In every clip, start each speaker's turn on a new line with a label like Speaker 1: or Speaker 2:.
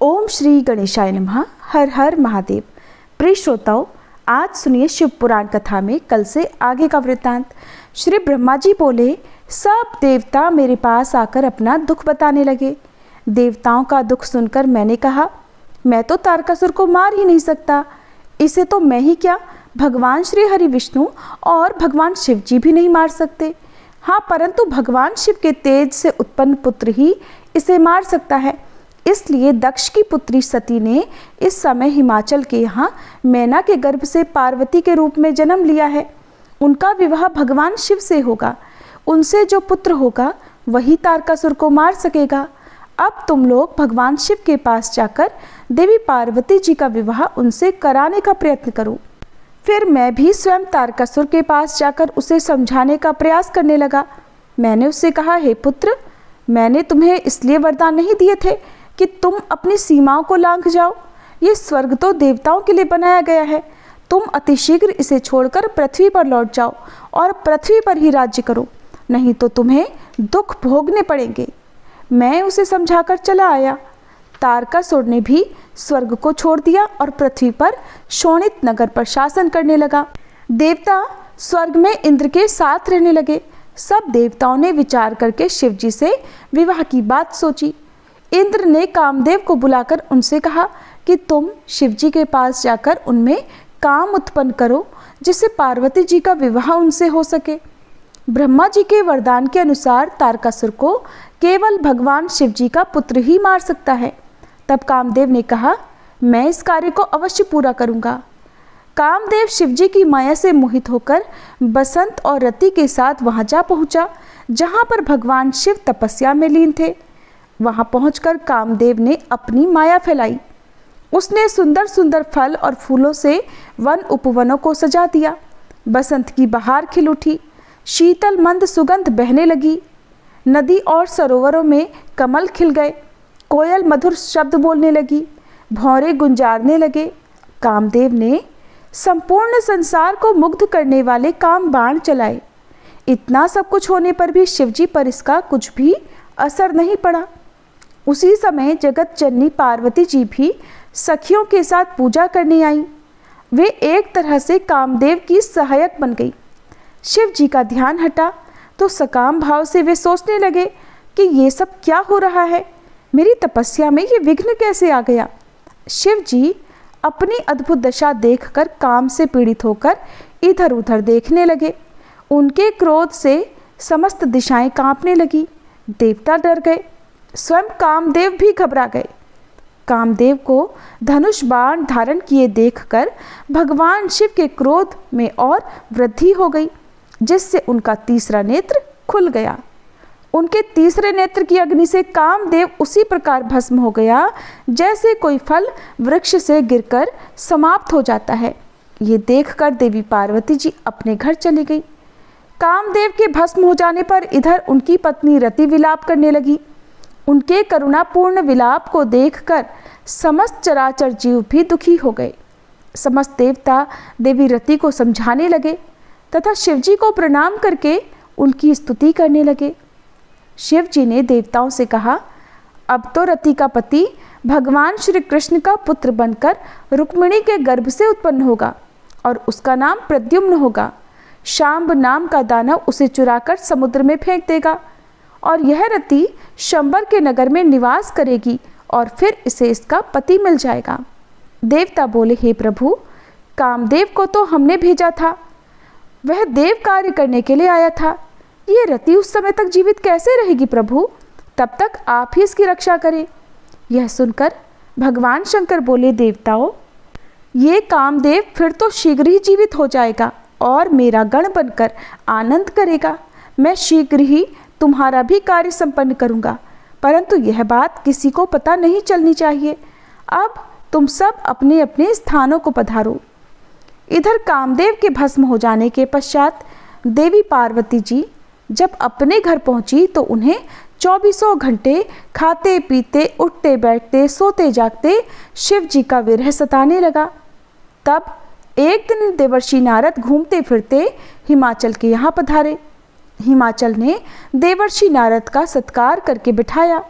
Speaker 1: ओम श्री गणेशाय नमः। हर हर महादेव। प्रिय श्रोताओं, आज सुनिए शिव पुराण कथा में कल से आगे का वृत्तांत। श्री ब्रह्मा जी बोले, सब देवता मेरे पास आकर अपना दुख बताने लगे। देवताओं का दुख सुनकर मैंने कहा, मैं तो तारकासुर को मार ही नहीं सकता। इसे तो मैं ही क्या, भगवान श्री हरि विष्णु और भगवान शिव जी भी नहीं मार सकते। हाँ, परंतु भगवान शिव के तेज से उत्पन्न पुत्र ही इसे मार सकता है। इसलिए दक्ष की पुत्री सती ने इस समय हिमाचल के यहाँ मैना के गर्भ से पार्वती के रूप में जन्म लिया है। उनका विवाह भगवान शिव से होगा। उनसे जो पुत्र होगा वही तारकासुर को मार सकेगा। अब तुम लोग भगवान शिव के पास जाकर देवी पार्वती जी का विवाह उनसे कराने का प्रयत्न करो। फिर मैं भी स्वयं तारकासुर के पास जाकर उसे समझाने का प्रयास करने लगा। मैंने उससे कहा, हे पुत्र, मैंने तुम्हें इसलिए वरदान नहीं दिए थे कि तुम अपनी सीमाओं को लांघ जाओ। ये स्वर्ग तो देवताओं के लिए बनाया गया है। तुम अतिशीघ्र इसे छोड़कर पृथ्वी पर लौट जाओ और पृथ्वी पर ही राज्य करो, नहीं तो तुम्हें दुख भोगने पड़ेंगे। मैं उसे समझाकर चला आया। तारकासुर ने भी स्वर्ग को छोड़ दिया और पृथ्वी पर शोणित नगर पर शासन करने लगा। देवता स्वर्ग में इंद्र के साथ रहने लगे। सब देवताओं ने विचार करके शिव जी से विवाह की बात सोची। इंद्र ने कामदेव को बुलाकर उनसे कहा कि तुम शिव जी के पास जाकर उनमें काम उत्पन्न करो, जिससे पार्वती जी का विवाह उनसे हो सके। ब्रह्मा जी के वरदान के अनुसार तारकासुर को केवल भगवान शिव जी का पुत्र ही मार सकता है। तब कामदेव ने कहा, मैं इस कार्य को अवश्य पूरा करूंगा। कामदेव शिव जी की माया से मोहित होकर बसंत और रति के साथ वहां जा पहुंचा, जहां पर भगवान शिव तपस्या में लीन थे। वहां पहुंचकर कामदेव ने अपनी माया फैलाई। उसने सुंदर सुंदर फल और फूलों से वन उपवनों को सजा दिया। बसंत की बहार खिल उठी, शीतल मंद सुगंध बहने लगी। नदी और सरोवरों में कमल खिल गए। कोयल मधुर शब्द बोलने लगी, भौरे गुंजारने लगे। कामदेव ने संपूर्ण संसार को मुग्ध करने वाले काम बाण चलाए। इतना सब कुछ होने पर भी शिवजी पर इसका कुछ भी असर नहीं पड़ा। उसी समय जगत जननी पार्वती जी भी सखियों के साथ पूजा करने आई। वे एक तरह से कामदेव की सहायक बन गई। शिव जी का ध्यान हटा तो सकाम भाव से वे सोचने लगे कि ये सब क्या हो रहा है, मेरी तपस्या में ये विघ्न कैसे आ गया। शिव जी अपनी अद्भुत दशा देखकर काम से पीड़ित होकर इधर उधर देखने लगे। उनके क्रोध से समस्त दिशाएं कांपने लगी। देवता डर गए, स्वयं कामदेव भी घबरा गए। कामदेव को धनुष बाण धारण किए देखकर भगवान शिव के क्रोध में और वृद्धि हो गई, जिससे उनका तीसरा नेत्र खुल गया। उनके तीसरे नेत्र की अग्नि से कामदेव उसी प्रकार भस्म हो गया जैसे कोई फल वृक्ष से गिरकर समाप्त हो जाता है। ये देखकर देवी पार्वती जी अपने घर चली गई। कामदेव के भस्म हो जाने पर इधर उनकी पत्नी रति विलाप करने लगी। उनके करुणापूर्ण विलाप को देखकर समस्त चराचर जीव भी दुखी हो गए। समस्त देवता देवी रति को समझाने लगे तथा शिवजी को प्रणाम करके उनकी स्तुति करने लगे। शिव जी ने देवताओं से कहा, अब तो रति का पति भगवान श्री कृष्ण का पुत्र बनकर रुक्मिणी के गर्भ से उत्पन्न होगा और उसका नाम प्रद्युम्न होगा। शांब नाम का दानव उसे चुराकर समुद्र में फेंक देगा और यह रति शंबर के नगर में निवास करेगी और फिर इसे इसका पति मिल जाएगा। देवता बोले, हे प्रभु, कामदेव को तो हमने भेजा था, वह देव कार्य करने के लिए आया था। ये रति उस समय तक जीवित कैसे रहेगी प्रभु? तब तक आप ही इसकी रक्षा करें। यह सुनकर भगवान शंकर बोले, देवताओं, ये कामदेव फिर तो शीघ्र ही जीवित हो जाएगा और मेरा गण बनकर आनंद करेगा। मैं शीघ्र ही तुम्हारा भी कार्य संपन्न करूंगा, परंतु यह बात किसी को पता नहीं चलनी चाहिए। अब तुम सब अपने अपने स्थानों को पधारो। इधर कामदेव के भस्म हो जाने के पश्चात देवी पार्वती जी जब अपने घर पहुंची तो उन्हें 24 घंटे खाते पीते उठते बैठते सोते जागते शिव जी का विरह सताने लगा। तब एक दिन देवर्षि नारद घूमते फिरते हिमाचल के यहाँ पधारे। हिमाचल ने देवर्षि नारद का सत्कार करके बिठाया।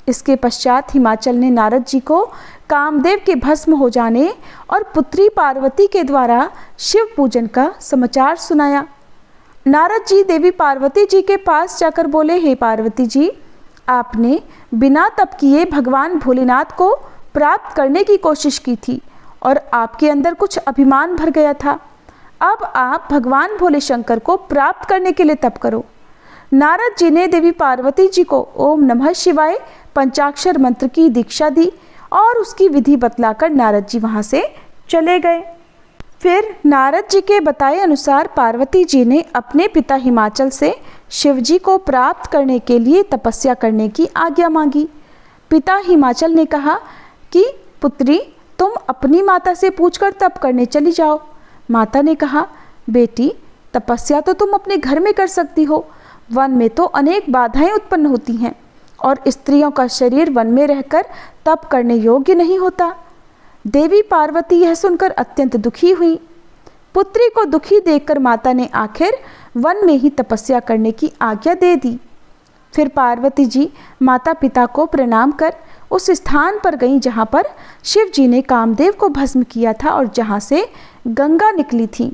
Speaker 1: इसके पश्चात हिमाचल ने नारद जी को कामदेव के भस्म हो जाने और पुत्री पार्वती के द्वारा शिव पूजन का समाचार सुनाया। नारद जी देवी पार्वती जी के पास जाकर बोले, हे पार्वती जी, आपने बिना तप किए भगवान भोलेनाथ को प्राप्त करने की कोशिश की थी और आपके अंदर कुछ अभिमान भर गया था। अब आप भगवान भोले शंकर को प्राप्त करने के लिए तप करो। नारद जी ने देवी पार्वती जी को ओम नमः शिवाय पंचाक्षर मंत्र की दीक्षा दी और उसकी विधि बतलाकर नारद जी वहाँ से चले गए। फिर नारद जी के बताए अनुसार पार्वती जी ने अपने पिता हिमाचल से शिव जी को प्राप्त करने के लिए तपस्या करने की आज्ञा मांगी। पिता हिमाचल ने कहा कि पुत्री, तुम अपनी माता से पूछकर तप करने चली जाओ। माता ने कहा, बेटी, तपस्या तो तुम अपने घर में कर सकती हो, वन में तो अनेक बाधाएं उत्पन्न होती हैं और स्त्रियों का शरीर वन में रहकर तप करने योग्य नहीं होता। देवी पार्वती यह सुनकर अत्यंत दुखी हुई। पुत्री को दुखी देखकर माता ने आखिर वन में ही तपस्या करने की आज्ञा दे दी। फिर पार्वती जी माता पिता को प्रणाम कर उस स्थान पर गईं जहाँ पर शिव जी ने कामदेव को भस्म किया था और जहाँ से गंगा निकली थी।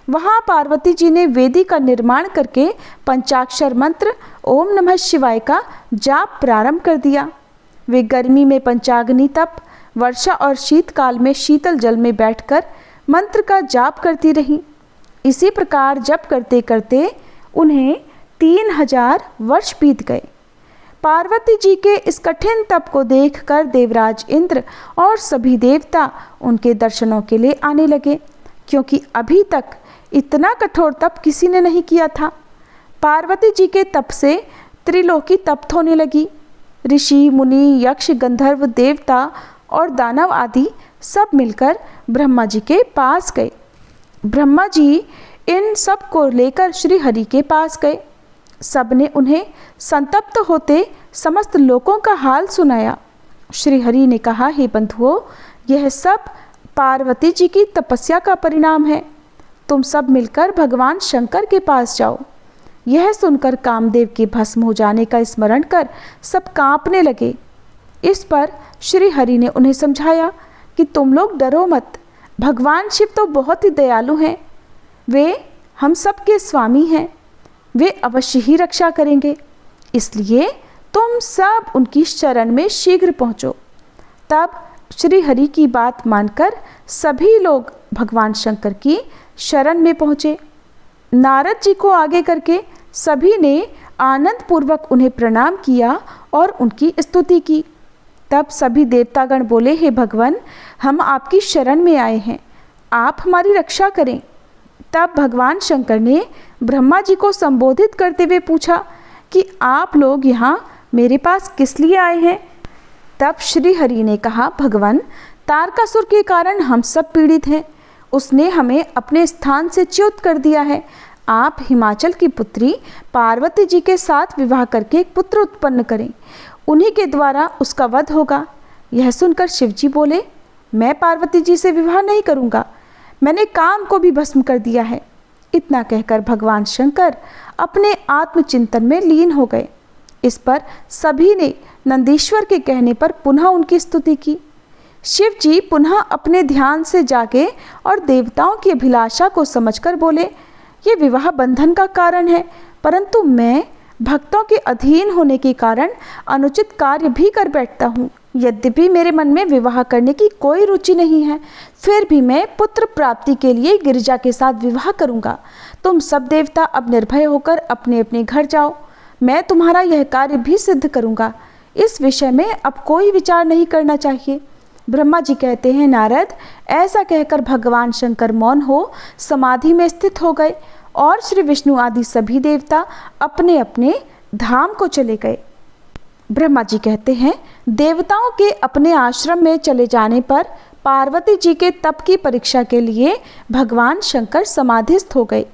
Speaker 1: वहाँ पार्वती जी ने वेदी का निर्माण करके पंचाक्षर मंत्र ओम नमः शिवाय का जाप प्रारंभ कर दिया। वे गर्मी में पंचाग्नि तप, वर्षा और शीतकाल में शीतल जल में बैठकर मंत्र का जाप करती रहीं। इसी प्रकार जप करते करते उन्हें 3000 वर्ष बीत गए। पार्वती जी के इस कठिन तप को देखकर देवराज इंद्र और सभी देवता उनके दर्शनों के लिए आने लगे, क्योंकि अभी तक इतना कठोर तप किसी ने नहीं किया था। पार्वती जी के तप से त्रिलोकी तप्त होने लगी। ऋषि, मुनि, यक्ष, गंधर्व, देवता और दानव आदि सब मिलकर ब्रह्मा जी के पास गए। ब्रह्मा जी इन सब को लेकर श्री हरि के पास गए। सबने उन्हें संतप्त होते समस्त लोगों का हाल सुनाया। श्री हरि ने कहा, हे बंधुओं, यह सब पार्वती जी की तपस्या का परिणाम है। तुम सब मिलकर भगवान शंकर के पास जाओ। यह सुनकर कामदेव के भस्म हो जाने का स्मरण कर सब कांपने लगे। इस पर श्री हरि ने उन्हें समझाया कि तुम लोग डरो मत, भगवान शिव तो बहुत ही दयालु हैं। वे हम सब के स्वामी हैं, वे अवश्य ही रक्षा करेंगे, इसलिए तुम सब उनकी शरण में शीघ्र पहुँचो। तब श्री हरि की बात मानकर सभी लोग भगवान शंकर की शरण में पहुँचे। नारद जी को आगे करके सभी ने आनंद पूर्वक उन्हें प्रणाम किया और उनकी स्तुति की। तब सभी देवतागण बोले, हे भगवान, हम आपकी शरण में आए हैं, आप हमारी रक्षा करें। तब भगवान शंकर ने ब्रह्मा जी को संबोधित करते हुए पूछा कि आप लोग यहाँ मेरे पास किस लिए आए हैं। तब श्री हरि ने कहा, भगवान, तारकासुर के कारण हम सब पीड़ित हैं। उसने हमें अपने स्थान से च्युत कर दिया है। आप हिमाचल की पुत्री पार्वती जी के साथ विवाह करके एक पुत्र उत्पन्न करें, उन्हीं के द्वारा उसका वध होगा। यह सुनकर शिव जी बोले, मैं पार्वती जी से विवाह नहीं करूँगा, मैंने काम को भी भस्म कर दिया है। इतना कहकर भगवान शंकर अपने आत्मचिंतन में लीन हो गए। इस पर सभी ने नंदीश्वर के कहने पर पुनः उनकी स्तुति की। शिव जी पुनः अपने ध्यान से जागे और देवताओं की अभिलाषा को समझकर बोले, ये विवाह बंधन का कारण है, परंतु मैं भक्तों के अधीन होने के कारण अनुचित कार्य भी कर बैठता हूँ। यद्यपि मेरे मन में विवाह करने की कोई रुचि नहीं है, फिर भी मैं पुत्र प्राप्ति के लिए गिरिजा के साथ विवाह करूँगा। तुम सब देवता अब निर्भय होकर अपने अपने घर जाओ, मैं तुम्हारा यह कार्य भी सिद्ध करूँगा। इस विषय में अब कोई विचार नहीं करना चाहिए। ब्रह्मा जी कहते हैं, नारद, ऐसा कहकर भगवान शंकर मौन हो समाधि में स्थित हो गए और श्री विष्णु आदि सभी देवता अपने अपने धाम को चले गए। ब्रह्मा जी कहते हैं, देवताओं के अपने आश्रम में चले जाने पर पार्वती जी के तप की परीक्षा के लिए भगवान शंकर समाधिस्थ हो गए।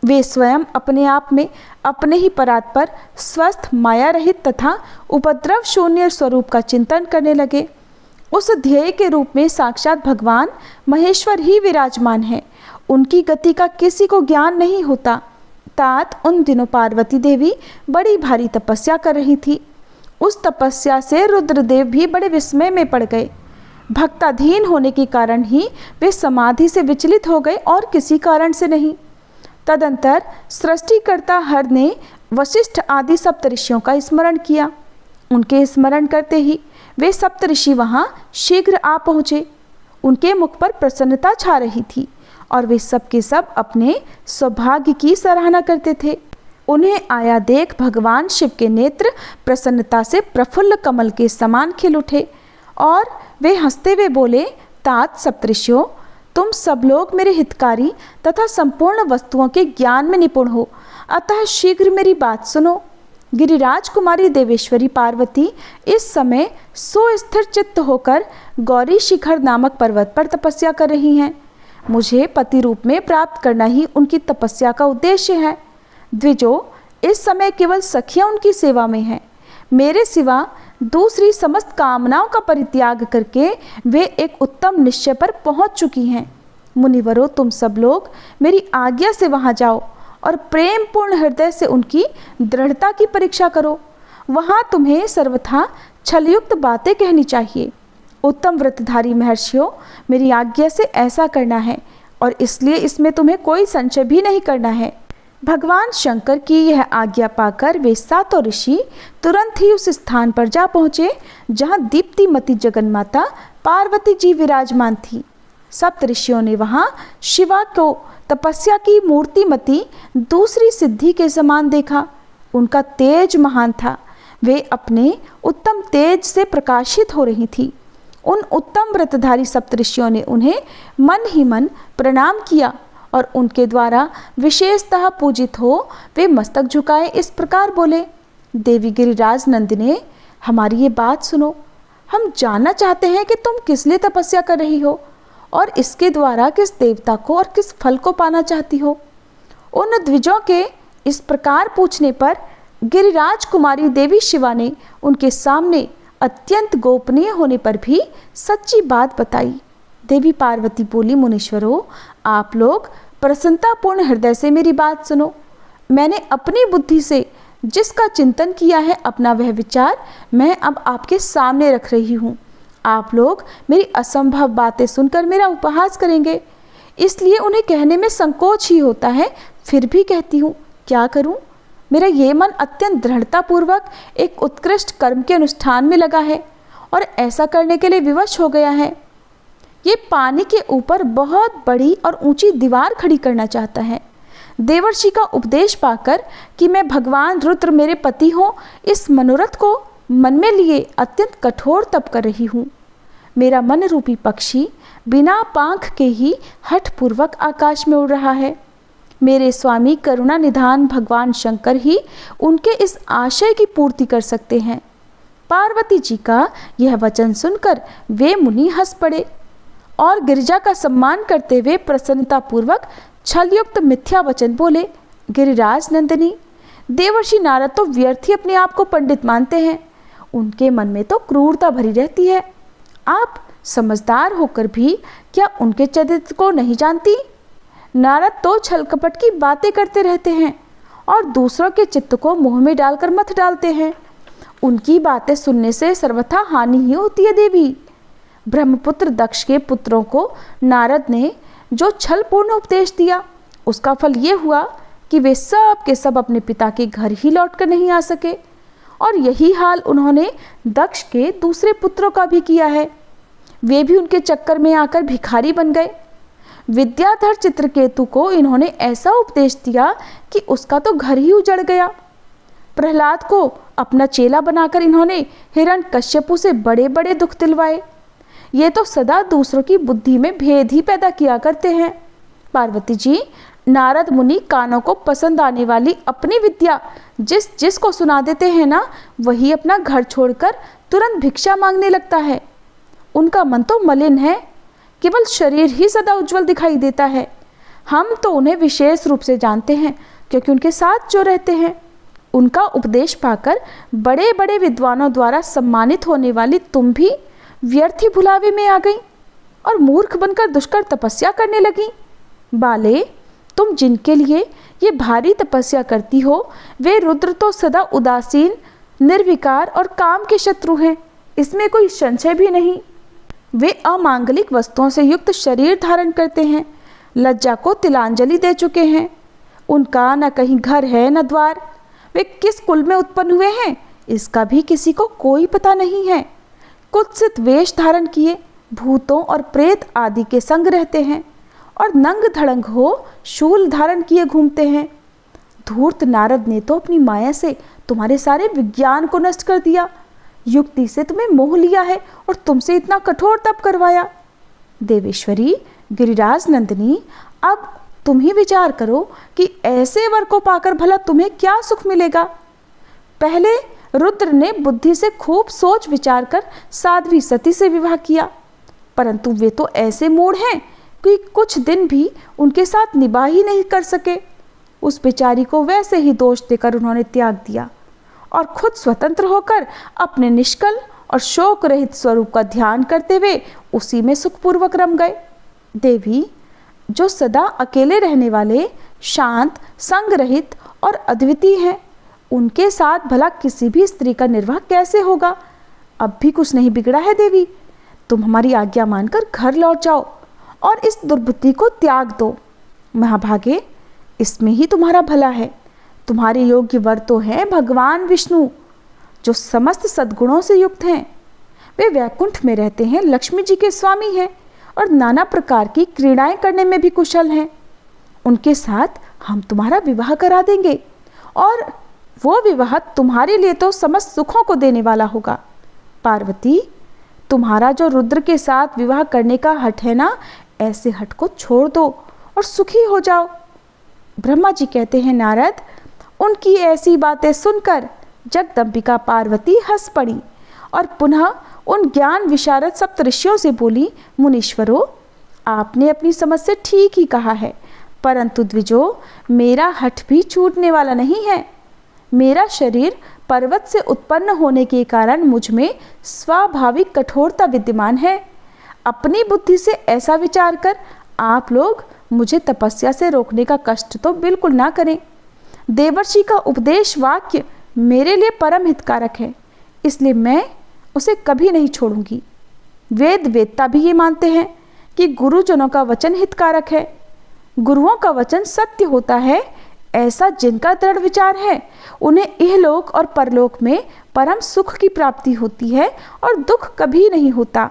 Speaker 1: वे स्वयं अपने आप में अपने ही परात पर स्वस्थ, माया रहित तथा उपद्रव शून्य स्वरूप का चिंतन करने लगे। उस ध्येय के रूप में साक्षात भगवान महेश्वर ही विराजमान है। उनकी गति का किसी को ज्ञान नहीं होता। तात उन दिनों पार्वती देवी बड़ी भारी तपस्या कर रही थी। उस तपस्या से रुद्रदेव भी बड़े विस्मय में पड़ गए। भक्ताधीन होने के कारण ही वे समाधि से विचलित हो गए और किसी कारण से नहीं। तदंतर सृष्टिकर्ता हर ने वशिष्ठ आदि सप्तऋषियों का स्मरण किया। उनके स्मरण करते ही वे सप्तऋषि वहाँ शीघ्र आ पहुँचे। उनके मुख पर प्रसन्नता छा रही थी और वे सब के सब अपने सौभाग्य की सराहना करते थे। उन्हें आया देख भगवान शिव के नेत्र प्रसन्नता से प्रफुल्ल कमल के समान खिल उठे और वे हंसते हुए बोले, तात सप्तऋषियों, तुम सब लोग मेरे हितकारी तथा संपूर्ण वस्तुओं के ज्ञान में निपुण हो, अतः शीघ्र मेरी बात सुनो। गिरिराज कुमारी देवेश्वरी पार्वती इस समय सुस्थिर चित्त होकर गौरी शिखर नामक पर्वत पर तपस्या कर रही हैं। मुझे पति रूप में प्राप्त करना ही उनकी तपस्या का उद्देश्य है। द्विजो, इस समय केवल सखियां उनकी सेवा में हैं। मेरे सिवा दूसरी समस्त कामनाओं का परित्याग करके वे एक उत्तम निश्चय पर पहुंच चुकी हैं। मुनिवरों, तुम सब लोग मेरी आज्ञा से वहां जाओ और प्रेम पूर्ण हृदय से उनकी दृढ़ता की परीक्षा करो। वहां तुम्हें सर्वथा छलयुक्त बातें कहनी चाहिए। उत्तम व्रतधारी महर्षियों, मेरी आज्ञा से ऐसा करना है और इसलिए इसमें तुम्हें कोई संशय भी नहीं करना है। भगवान शंकर की यह आज्ञा पाकर वे सातों ऋषि तुरंत ही उस स्थान पर जा पहुँचे जहाँ दीप्तिमती जगन्माता पार्वती जी विराजमान थी। सप्त ऋषियों ने वहाँ शिवा को तपस्या की मूर्तिमती दूसरी सिद्धि के समान देखा। उनका तेज महान था। वे अपने उत्तम तेज से प्रकाशित हो रही थी। उन उत्तम व्रतधारी सप्तऋषियों ने उन्हें मन ही मन प्रणाम किया और उनके द्वारा विशेषतः पूजित हो वे मस्तक झुकाए इस प्रकार बोले, देवी गिरिराज नंदिने, हमारी ये बात सुनो। हम जानना चाहते हैं कि तुम किस लिए तपस्या कर रही हो और इसके द्वारा किस देवता को और किस फल को पाना चाहती हो। उन द्विजों के इस प्रकार पूछने पर गिरिराज कुमारी देवी शिवा ने उनके सामने अत्यंत गोपनीय होने पर भी सच्ची बात बताई। देवी पार्वती बोली, मुनीश्वरों, आप लोग प्रसन्नतापूर्ण हृदय से मेरी बात सुनो। मैंने अपनी बुद्धि से जिसका चिंतन किया है, अपना वह विचार मैं अब आपके सामने रख रही हूँ। आप लोग मेरी असंभव बातें सुनकर मेरा उपहास करेंगे, इसलिए उन्हें कहने में संकोच ही होता है, फिर भी कहती हूँ। क्या करूँ? मेरा ये मन अत्यंत दृढ़तापूर्वक एक उत्कृष्ट कर्म के अनुष्ठान में लगा है और ऐसा करने के लिए विवश हो गया है। ये पानी के ऊपर बहुत बड़ी और ऊंची दीवार खड़ी करना चाहता है। देवर्षि का उपदेश पाकर कि मैं भगवान रुद्र मेरे पति हों, इस मनोरथ को मन में लिए अत्यंत कठोर तप कर रही हूँ। मेरा मन रूपी पक्षी बिना पांख के ही हठपूर्वक आकाश में उड़ रहा है। मेरे स्वामी करुणा निधान भगवान शंकर ही उनके इस आशय की पूर्ति कर सकते हैं। पार्वती जी का यह वचन सुनकर वे मुनि हंस पड़े और गिरिजा का सम्मान करते हुए प्रसन्नतापूर्वक छलयुक्त मिथ्या वचन बोले, गिरिराज नंदिनी, देवर्षि नारद तो व्यर्थ ही अपने आप को पंडित मानते हैं। उनके मन में तो क्रूरता भरी रहती है। आप समझदार होकर भी क्या उनके चरित्र को नहीं जानती? नारद तो छल कपट की बातें करते रहते हैं और दूसरों के चित्त को मुंह में डालकर मत डालते हैं। उनकी बातें सुनने से सर्वथा हानि ही होती है। देवी, ब्रह्मपुत्र दक्ष के पुत्रों को नारद ने जो छलपूर्ण उपदेश दिया, उसका फल ये हुआ कि वे सब के सब अपने पिता के घर ही लौटकर नहीं आ सके और यही हाल उन्होंने दक्ष के दूसरे पुत्रों का भी किया है। वे भी उनके चक्कर में आकर भिखारी बन गए। विद्याधर चित्रकेतु को इन्होंने ऐसा उपदेश दिया कि उसका तो घर ही उजड़ गया। प्रहलाद को अपना चेला बनाकर इन्होंने हिरण्यकश्यपु से बड़े बड़े दुख दिलवाए। ये तो सदा दूसरों की बुद्धि में भेद ही पैदा किया करते हैं। पार्वती जी, नारद मुनि कानों को पसंद आने वाली अपनी विद्या जिस को सुना देते हैं ना, वही अपना घर छोड़कर तुरंत भिक्षा मांगने लगता है। उनका मन तो मलिन है, केवल शरीर ही सदा उज्जवल दिखाई देता है। हम तो उन्हें विशेष रूप से जानते हैं क्योंकि उनके साथ जो रहते हैं। उनका उपदेश पाकर बड़े बड़े विद्वानों द्वारा सम्मानित होने वाली तुम भी व्यर्थी भुलावे में आ गई और मूर्ख बनकर दुष्कर तपस्या करने लगी। बाले, तुम जिनके लिए ये भारी तपस्या करती हो, वे रुद्र तो सदा उदासीन निर्विकार और काम के शत्रु हैं, इसमें कोई संशय भी नहीं। वे अमांगलिक वस्तुओं से युक्त शरीर धारण करते हैं, लज्जा को तिलांजलि दे चुके हैं। उनका न कहीं घर है न द्वार। वे किस कुल में उत्पन्न हुए हैं इसका भी किसी को कोई पता नहीं है। कुत्सित वेश धारण किए भूतों और प्रेत आदि के संग रहते हैं और नंग धड़ंग हो शूल धारण किए घूमते हैं। धूर्त नारद ने तो अपनी माया से तुम्हारे सारे विज्ञान को नष्ट कर दिया, युक्ति से तुम्हें मोह लिया है और तुमसे इतना कठोर तप करवाया। देवेश्वरी गिरिराज नंदिनी, अब तुम ही विचार करो कि ऐसे वर को पाकर भला तुम्हें क्या सुख मिलेगा। पहले रुद्र ने बुद्धि से खूब सोच विचार कर साध्वी सती से विवाह किया, परंतु वे तो ऐसे मूढ़ हैं कि कुछ दिन भी उनके साथ निभा ही नहीं कर सके। उस बेचारी को वैसे ही दोष देकर उन्होंने त्याग दिया और खुद स्वतंत्र होकर अपने निष्कल और शोक रहित स्वरूप का ध्यान करते हुए उसी में सुखपूर्वक रम गए। देवी, जो सदा अकेले रहने वाले, शांत, संग रहित और अद्वितीय हैं, उनके साथ भला किसी भी स्त्री का निर्वाह कैसे होगा। अब भी कुछ नहीं बिगड़ा है देवी, तुम हमारी आज्ञा मानकर घर लौट जाओ और इस दुर्बुद्धि को त्याग दो। महाभागे, इसमें ही तुम्हारा भला है। तुम्हारे योग्य वर तो हैं भगवान विष्णु, जो समस्त सद्गुणों से युक्त हैं। वे वैकुंठ में रहते हैं, लक्ष्मी जी के स्वामी हैं और नाना प्रकार की क्रीड़ाएं करने में भी कुशल हैं। उनके साथ हम तुम्हारा विवाह करा देंगे और वो विवाह तुम्हारे लिए तो समस्त सुखों को देने वाला होगा। पार्वती, तुम्हारा जो रुद्र के साथ विवाह करने का हठ है ना, ऐसे हठ को छोड़ दो और सुखी हो जाओ। ब्रह्मा जी कहते हैं, नारद, उनकी ऐसी बातें सुनकर जगदम्बिका पार्वती हंस पड़ी और पुनः उन ज्ञान विशारद सप्तऋषियों से बोली, मुनीश्वरों, आपने अपनी समझ से ठीक ही कहा है, परंतु द्विजो, मेरा हठ भी छूटने वाला नहीं है। मेरा शरीर पर्वत से उत्पन्न होने के कारण मुझ में स्वाभाविक कठोरता विद्यमान है। अपनी बुद्धि से ऐसा विचार कर आप लोग मुझे तपस्या से रोकने का कष्ट तो बिल्कुल ना करें। देवर्षि का उपदेश वाक्य मेरे लिए परम हितकारक है, इसलिए मैं उसे कभी नहीं छोड़ूंगी। वेद वेदता भी ये मानते हैं कि गुरुजनों का वचन हितकारक है। गुरुओं का वचन सत्य होता है। ऐसा जिनका दृढ़ विचार है, उन्हें इहलोक और परलोक में परम सुख की प्राप्ति होती है और दुख कभी नहीं होता।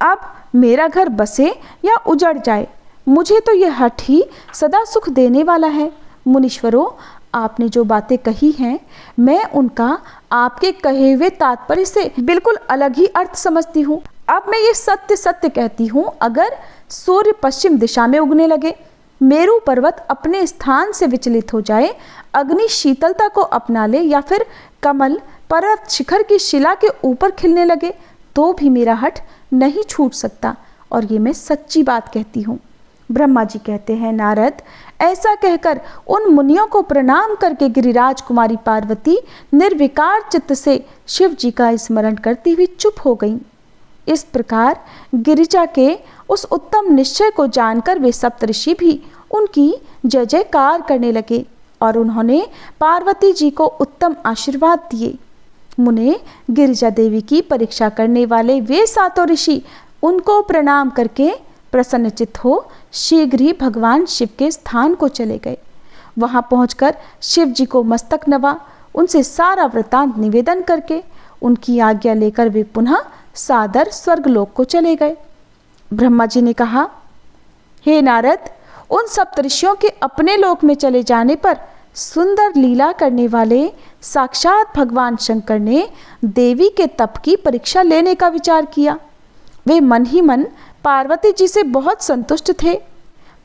Speaker 1: अब मेरा घर बसे या उजड़ जाए, मुझे तो यह हठ ही सदा सुख देने वाला है। मुनीश्वरों, आपने जो बातें कही हैं, मैं उनका आपके कहे हुए तात्पर्य से बिल्कुल अलग ही अर्थ समझती हूँ। अब मैं ये सत्य सत्य कहती हूँ, अगर सूर्य पश्चिम दिशा में उगने लगे, मेरू पर्वत अपने स्थान से विचलित हो जाए, अग्नि शीतलता को अपना ले या फिर कमल पर्वत शिखर की शिला के ऊपर खिलने लगे, तो भी मेरा हठ नहीं छूट सकता, और ये मैं सच्ची बात कहती हूँ। ब्रह्मा जी कहते हैं, नारद, ऐसा कहकर उन मुनियों को प्रणाम करके गिरिराज कुमारी पार्वती निर्विकार चित्त से शिव जी का स्मरण करती हुई चुप हो गईं। इस प्रकार गिरिजा के उस उत्तम निश्चय को जानकर वे सप्तऋषि भी उनकी जय जयकार करने लगे और उन्होंने पार्वती जी को उत्तम आशीर्वाद दिए। मुने, गिरिजा देवी की परीक्षा करने वाले वे सातों ऋषि उनको प्रणाम करके प्रसन्नचित्त हो शीघ्र ही भगवान शिव के स्थान को चले गए। वहां पहुंचकर शिव जी को मस्तक नवा, उनसे सारा वृतांत निवेदन करके उनकी आज्ञा लेकर वे पुनः सादर स्वर्गलोक को चले गए। ब्रह्मा जी ने कहा, हे नारद, उन सप्तऋषियों के अपने लोक में चले जाने पर सुंदर लीला करने वाले साक्षात भगवान शंकर ने देवी के तप की परीक्षा लेने का विचार किया। वे मन ही मन पार्वती जी से बहुत संतुष्ट थे।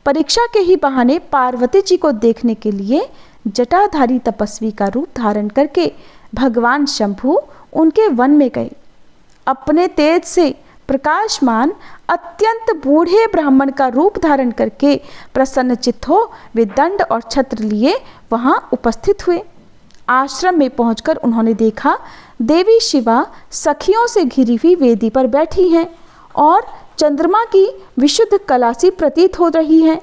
Speaker 1: परीक्षा के ही बहाने पार्वती जी को देखने के लिए जटाधारी तपस्वी का रूप धारण करके भगवान शंभु उनके वन में गए। अपने तेज से प्रकाशमान अत्यंत बूढ़े ब्राह्मण का रूप धारण करके प्रसन्नचित्त हो वे दंड और छत्र लिए वहां उपस्थित हुए। आश्रम में पहुंचकर उन्होंने देखा देवी शिवा सखियों से घिरी हुई वेदी पर बैठी हैं और चंद्रमा की विशुद्ध कलासी प्रतीत हो रही हैं।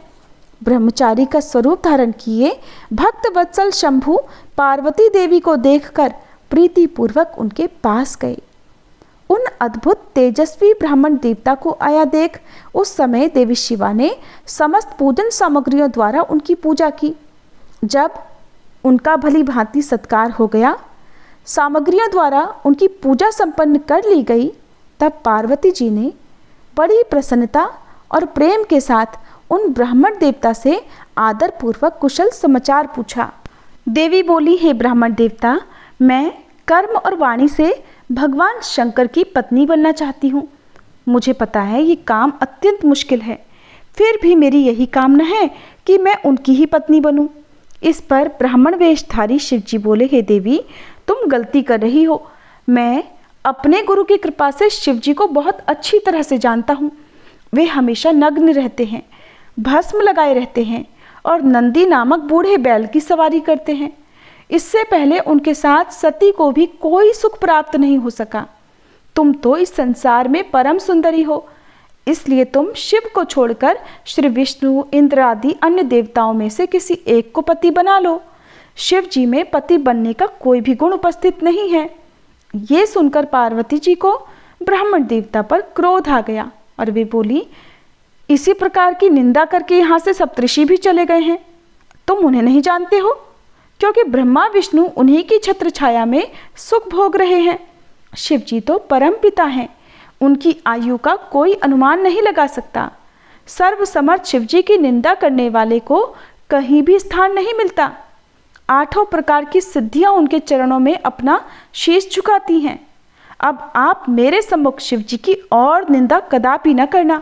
Speaker 1: ब्रह्मचारी का स्वरूप धारण किए भक्त वत्सल शंभु पार्वती देवी को देखकर प्रीति पूर्वक उनके पास गए। उन अद्भुत तेजस्वी ब्राह्मण देवता को आया देख उस समय देवी शिवा ने समस्त पूजन सामग्रियों द्वारा उनकी पूजा की। जब उनका भली भांति सत्कार हो गया, सामग्रियों द्वारा उनकी पूजा संपन्न कर ली गई, तब पार्वती जी ने बड़ी प्रसन्नता और प्रेम के साथ उन ब्राह्मण देवता से आदर पूर्वक कुशल समाचार पूछा। देवी बोली, हे ब्राह्मण देवता, मैं कर्म और वाणी से भगवान शंकर की पत्नी बनना चाहती हूँ। मुझे पता है ये काम अत्यंत मुश्किल है, फिर भी मेरी यही कामना है कि मैं उनकी ही पत्नी बनूं। इस पर ब्राह्मण वेशधारी शिवजी बोले, हे देवी, तुम गलती कर रही हो। मैं अपने गुरु की कृपा से शिवजी को बहुत अच्छी तरह से जानता हूँ। वे हमेशा नग्न रहते हैं, भस्म लगाए रहते हैं और नंदी नामक बूढ़े बैल की सवारी करते हैं। इससे पहले उनके साथ सती को भी कोई सुख प्राप्त नहीं हो सका। तुम तो इस संसार में परम सुंदरी हो, इसलिए तुम शिव को छोड़कर श्री विष्णु, इंद्र आदि अन्य देवताओं में से किसी एक को पति बना लो। शिव जी में पति बनने का कोई भी गुण उपस्थित नहीं है। ये सुनकर पार्वती जी को ब्राह्मण देवता पर क्रोध आ गया और वे बोली, इसी प्रकार की निंदा करके यहाँ से सप्तऋषि भी चले गए हैं। तुम उन्हें नहीं जानते हो, क्योंकि ब्रह्मा विष्णु उन्हीं की छत्र छाया में सुख भोग रहे हैं। शिव जी तो परम पिता हैं, उनकी आयु का कोई अनुमान नहीं लगा सकता। सर्वसमर्थ शिव जी की निंदा करने वाले को कहीं भी स्थान नहीं मिलता। आठों प्रकार की सिद्धियां उनके चरणों में अपना शीश झुकाती हैं। अब आप मेरे सम्मुख शिव जी की और निंदा कदापि न करना।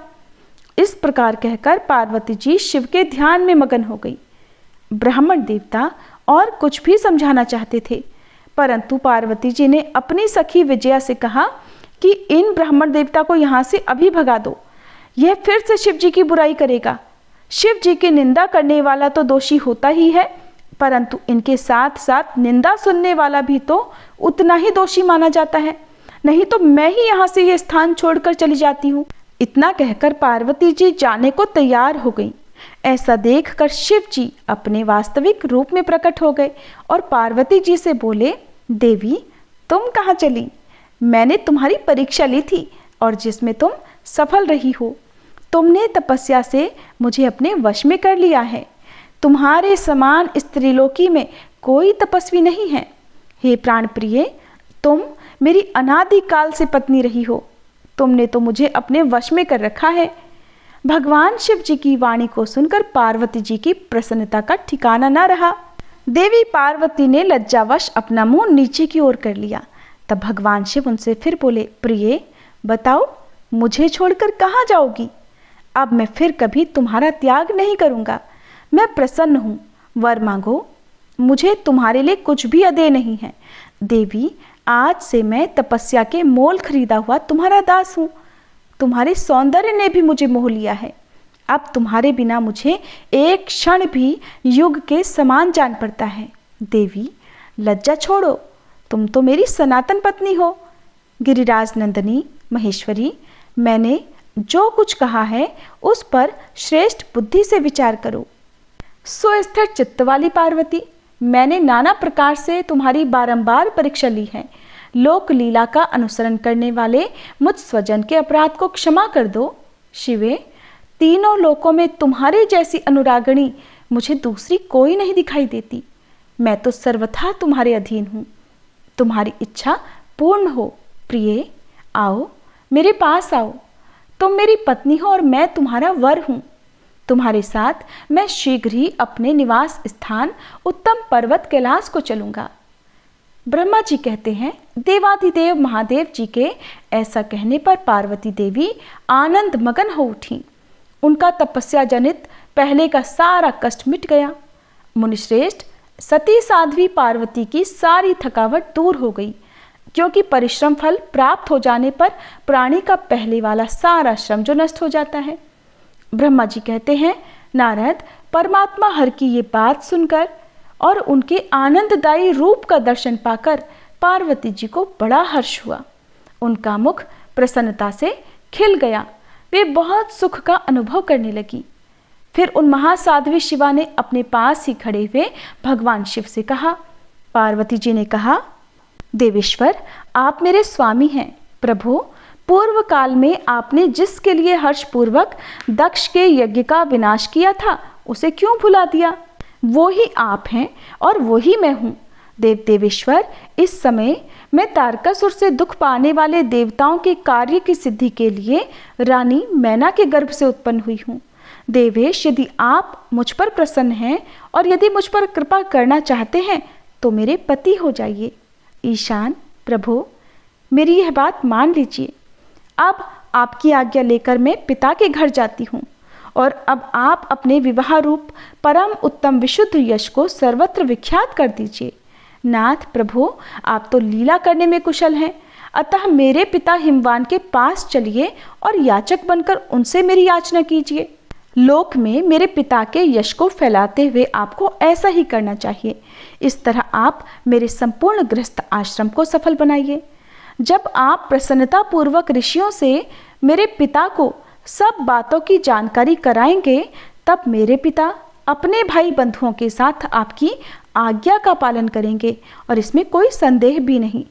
Speaker 1: इस प्रकार कहकर पार्वती जी शिव के ध्यान में मगन हो गई। ब्राह्मण देवता और कुछ भी समझाना चाहते थे, परंतु पार्वती जी ने अपनी सखी विजया से कहा कि इन ब्राह्मण देवता को यहाँ से अभी भगा दो। यह फिर से शिव जी की बुराई करेगा। शिव जी की निंदा करने वाला तो दोषी होता ही है, परंतु इनके साथ साथ निंदा सुनने वाला भी तो उतना ही दोषी माना जाता है। नहीं तो मैं ही यहाँ से यह स्थान छोड़कर चली जाती हूँ। इतना कहकर पार्वती जी जाने को तैयार हो गई। ऐसा देखकर शिव जी अपने वास्तविक रूप में प्रकट हो गए और पार्वती जी से बोले, देवी, तुम कहाँ चली? मैंने तुम्हारी परीक्षा ली थी और जिसमें तुम सफल रही हो। तुमने तपस्या से मुझे अपने वश में कर लिया है। तुम्हारे समान स्त्रीलोकी में कोई तपस्वी नहीं है। हे प्राण प्रिय, तुम मेरी अनादिकाल से पत्नी रही हो। तुमने तो मुझे अपने वश में कर रखा है। भगवान शिव जी की वाणी को सुनकर पार्वती जी की प्रसन्नता का ठिकाना न रहा। देवी पार्वती ने लज्जावश अपना मुंह नीचे की ओर कर लिया। तब भगवान शिव उनसे फिर बोले, प्रिय, बताओ, मुझे छोड़कर कहाँ जाओगी? अब मैं फिर कभी तुम्हारा त्याग नहीं करूँगा। मैं प्रसन्न हूँ, वर मांगो। मुझे तुम्हारे लिए कुछ भी अदेय नहीं है। देवी, आज से मैं तपस्या के मोल खरीदा हुआ तुम्हारा दास हूँ। तुम्हारे सौंदर्य ने भी मुझे मोह लिया है। अब तुम्हारे बिना मुझे एक क्षण भी युग के समान जान पड़ता है। देवी, लज्जा छोड़ो, तुम तो मेरी सनातन पत्नी हो। गिरिराज नंदिनी महेश्वरी, मैंने जो कुछ कहा है उस पर श्रेष्ठ बुद्धि से विचार करो। सुस्थिर चित्त वाली पार्वती, मैंने नाना प्रकार से तुम्हारी बारंबार परीक्षा ली है। लोक लीला का अनुसरण करने वाले मुझ स्वजन के अपराध को क्षमा कर दो। शिवे, तीनों लोकों में तुम्हारी जैसी अनुरागिणी मुझे दूसरी कोई नहीं दिखाई देती। मैं तो सर्वथा तुम्हारे अधीन हूँ। तुम्हारी इच्छा पूर्ण हो। प्रिय, आओ, मेरे पास आओ। तुम मेरी पत्नी हो और मैं तुम्हारा वर हूँ। तुम्हारे साथ मैं शीघ्र ही अपने निवास स्थान उत्तम पर्वत कैलाश को चलूँगा। ब्रह्मा जी कहते हैं, देवाधिदेव महादेव जी के ऐसा कहने पर पार्वती देवी आनंद मगन हो उठी। उनका तपस्या जनित पहले का सारा कष्ट मिट गया। मुनिश्रेष्ठ, सती साध्वी पार्वती की सारी थकावट दूर हो गई, क्योंकि परिश्रम फल प्राप्त हो जाने पर प्राणी का पहले वाला सारा श्रम जो नष्ट हो जाता है। ब्रह्मा जी कहते हैं, नारद, परमात्मा हर की ये बात सुनकर और उनके आनंददायी रूप का दर्शन पाकर पार्वती जी को बड़ा हर्ष हुआ। उनका मुख प्रसन्नता से खिल गया। वे बहुत सुख का अनुभव करने लगी। फिर उन महासाध्वी शिवा ने अपने पास ही खड़े हुए भगवान शिव से कहा। पार्वती जी ने कहा, देवेश्वर, आप मेरे स्वामी हैं। प्रभु, पूर्व काल में आपने जिसके लिए हर्षपूर्वक दक्ष के यज्ञ का विनाश किया था, उसे क्यों भुला दिया? वो ही आप हैं और वो ही मैं हूँ। देवेश्वर, इस समय मैं तारकासुर से दुख पाने वाले देवताओं के कार्य की सिद्धि के लिए रानी मैना के गर्भ से उत्पन्न हुई हूँ। देवेश, यदि आप मुझ पर प्रसन्न हैं और यदि मुझ पर कृपा करना चाहते हैं तो मेरे पति हो जाइए। ईशान, प्रभु, मेरी यह बात मान लीजिए। अब आपकी आज्ञा लेकर मैं पिता के घर जाती हूँ और अब आप अपने विवाह रूप परम उत्तम विशुद्ध यश को सर्वत्र विख्यात कर दीजिए। नाथ प्रभु, आप तो लीला करने में कुशल हैं, अतः मेरे पिता हिमवान के पास चलिए और याचक बनकर उनसे मेरी याचना कीजिए। लोक में मेरे पिता के यश को फैलाते हुए आपको ऐसा ही करना चाहिए। इस तरह आप मेरे संपूर्ण गृहस्थ आश्रम को सफल बनाइए। जब आप प्रसन्नता पूर्वक ऋषियों से मेरे पिता को सब बातों की जानकारी कराएंगे, तब मेरे पिता अपने भाई बंधुओं के साथ आपकी आज्ञा का पालन करेंगे और इसमें कोई संदेह भी नहीं।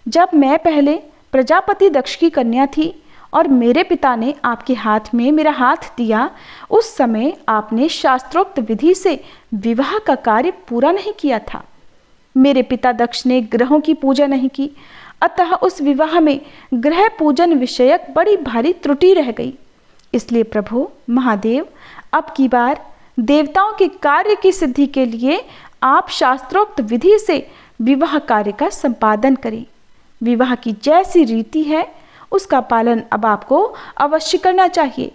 Speaker 1: जब मैं पहले प्रजापति दक्ष की कन्या थी और मेरे पिता ने आपके हाथ में मेरा हाथ दिया, उस समय आपने शास्त्रोक्त विधि से विवाह का कार्य पूरा नहीं किया था। मेरे पिता दक्ष ने ग्रहों की पूजा नहीं की, अतः उस विवाह में ग्रह पूजन विषयक बड़ी भारी त्रुटि रह गई। इसलिए प्रभु महादेव, अब की बार देवताओं के कार्य की सिद्धि के लिए आप शास्त्रोक्त विधि से विवाह कार्य का संपादन करें। विवाह की जैसी रीति है उसका पालन अब आपको अवश्य करना चाहिए।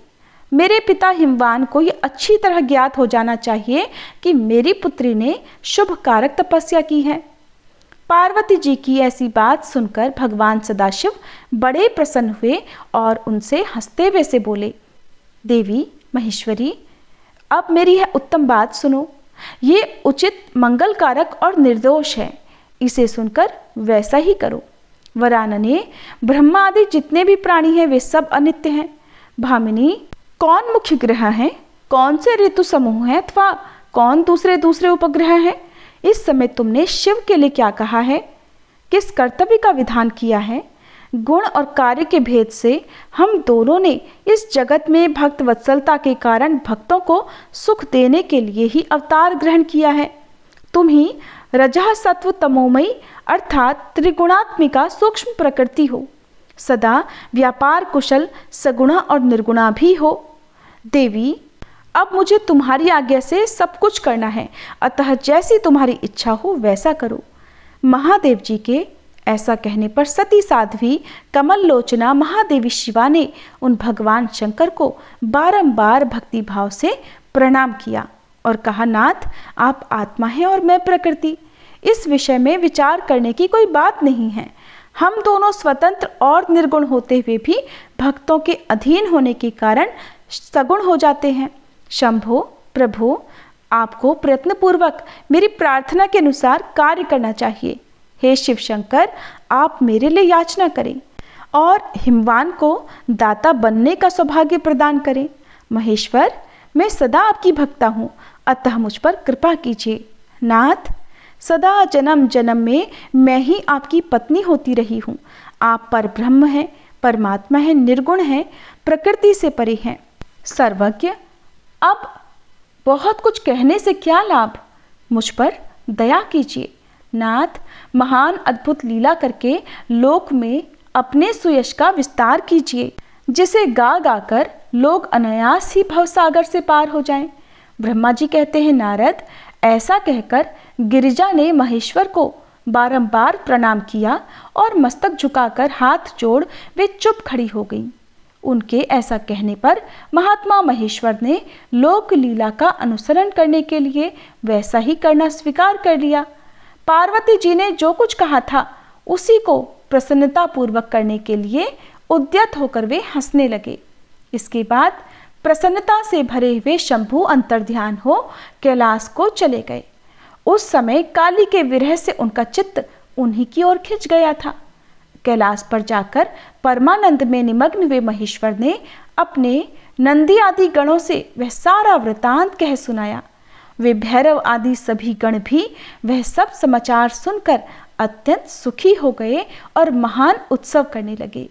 Speaker 1: मेरे पिता हिमवान को यह अच्छी तरह ज्ञात हो जाना चाहिए कि मेरी पुत्री ने शुभ कारक तपस्या की है। पार्वती जी की ऐसी बात सुनकर भगवान सदाशिव बड़े प्रसन्न हुए और उनसे हंसते हुए से बोले, देवी महेश्वरी, अब मेरी यह उत्तम बात सुनो। ये उचित मंगलकारक और निर्दोष है, इसे सुनकर वैसा ही करो। वरानने, ब्रह्मा आदि जितने भी प्राणी हैं वे सब अनित्य हैं। भामिनी, कौन मुख्य ग्रह हैं, कौन से ऋतु समूह हैं अथवा कौन दूसरे दूसरे उपग्रह हैं? इस समय तुमने शिव के लिए क्या कहा है, किस कर्तव्य का विधान किया है? गुण और कार्य के भेद से हम दोनों ने इस जगत में भक्त वत्सलता के कारण भक्तों को सुख देने के लिए ही अवतार ग्रहण किया है। तुम ही रजः सत्व तमोमयी अर्थात त्रिगुणात्मिका सूक्ष्म प्रकृति हो, सदा व्यापार कुशल सगुणा और निर्गुणा भी हो। देवी, अब मुझे तुम्हारी आज्ञा से सब कुछ करना है, अतः जैसी तुम्हारी इच्छा हो वैसा करो। महादेव जी के ऐसा कहने पर सती साध्वी कमल लोचना महादेवी शिवा ने उन भगवान शंकर को बारंबार भक्ति भाव से प्रणाम किया और कहा, नाथ आप आत्मा हैं और मैं प्रकृति, इस विषय में विचार करने की कोई बात नहीं है। हम दोनों स्वतंत्र और निर्गुण होते हुए भी भक्तों के अधीन होने के कारण सगुण हो जाते हैं। शंभो प्रभु, आपको प्रयत्नपूर्वक मेरी प्रार्थना के अनुसार कार्य करना चाहिए। हे शिव शंकर, आप मेरे लिए याचना करें और हिमवान को दाता बनने का सौभाग्य प्रदान करें। महेश्वर, मैं सदा आपकी भक्ता हूँ, अतः मुझ पर कृपा कीजिए। नाथ, सदा जन्म जन्म में मैं ही आपकी पत्नी होती रही हूँ। आप परब्रह्म हैं, परमात्मा हैं, निर्गुण हैं, प्रकृति से परे हैं, सर्वज्ञ। अब बहुत कुछ कहने से क्या लाभ, मुझ पर दया कीजिए। नाथ, महान अद्भुत लीला करके लोक में अपने सुयश का विस्तार कीजिए, जिसे गा गाकर लोग अनायास ही भवसागर से पार हो जाएं। ब्रह्मा जी कहते हैं, नारद, ऐसा कहकर गिरिजा ने महेश्वर को बारंबार प्रणाम किया और मस्तक झुकाकर हाथ जोड़ वे चुप खड़ी हो गईं। उनके ऐसा कहने पर महात्मा महेश्वर ने लोक लीला का अनुसरण करने के लिए वैसा ही करना स्वीकार कर लिया। पार्वती जी ने जो कुछ कहा था उसी को प्रसन्नता पूर्वक करने के लिए उद्यत होकर वे हंसने लगे। इसके बाद प्रसन्नता से भरे हुए शंभु अंतर्ध्यान हो कैलाश को चले गए। उस समय काली के विरह से उनका चित्त उन्हीं की ओर खिंच गया था। कैलाश पर जाकर परमानंद में निमग्न हुए महेश्वर ने अपने नंदी आदि गणों से वह सारा वृतांत कह सुनाया। वे भैरव आदि सभी गण भी वह सब समाचार सुनकर अत्यंत सुखी हो गए और महान उत्सव करने लगे।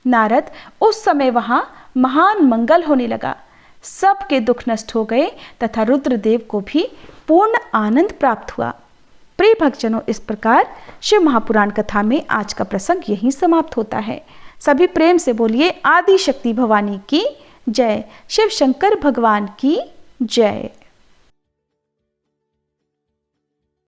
Speaker 1: नारद उस समय वहां महान मंगल होने लगा। सबके दुख नष्ट हो गए तथा रुद्रदेव को भी पूर्ण आनंद प्राप्त हुआ। प्रिय भक्तजनों, इस प्रकार शिव महापुराण कथा में आज का प्रसंग यहीं समाप्त होता है। सभी प्रेम से बोलिए आदि शक्ति भवानी की जय, शिव शंकर भगवान की जय।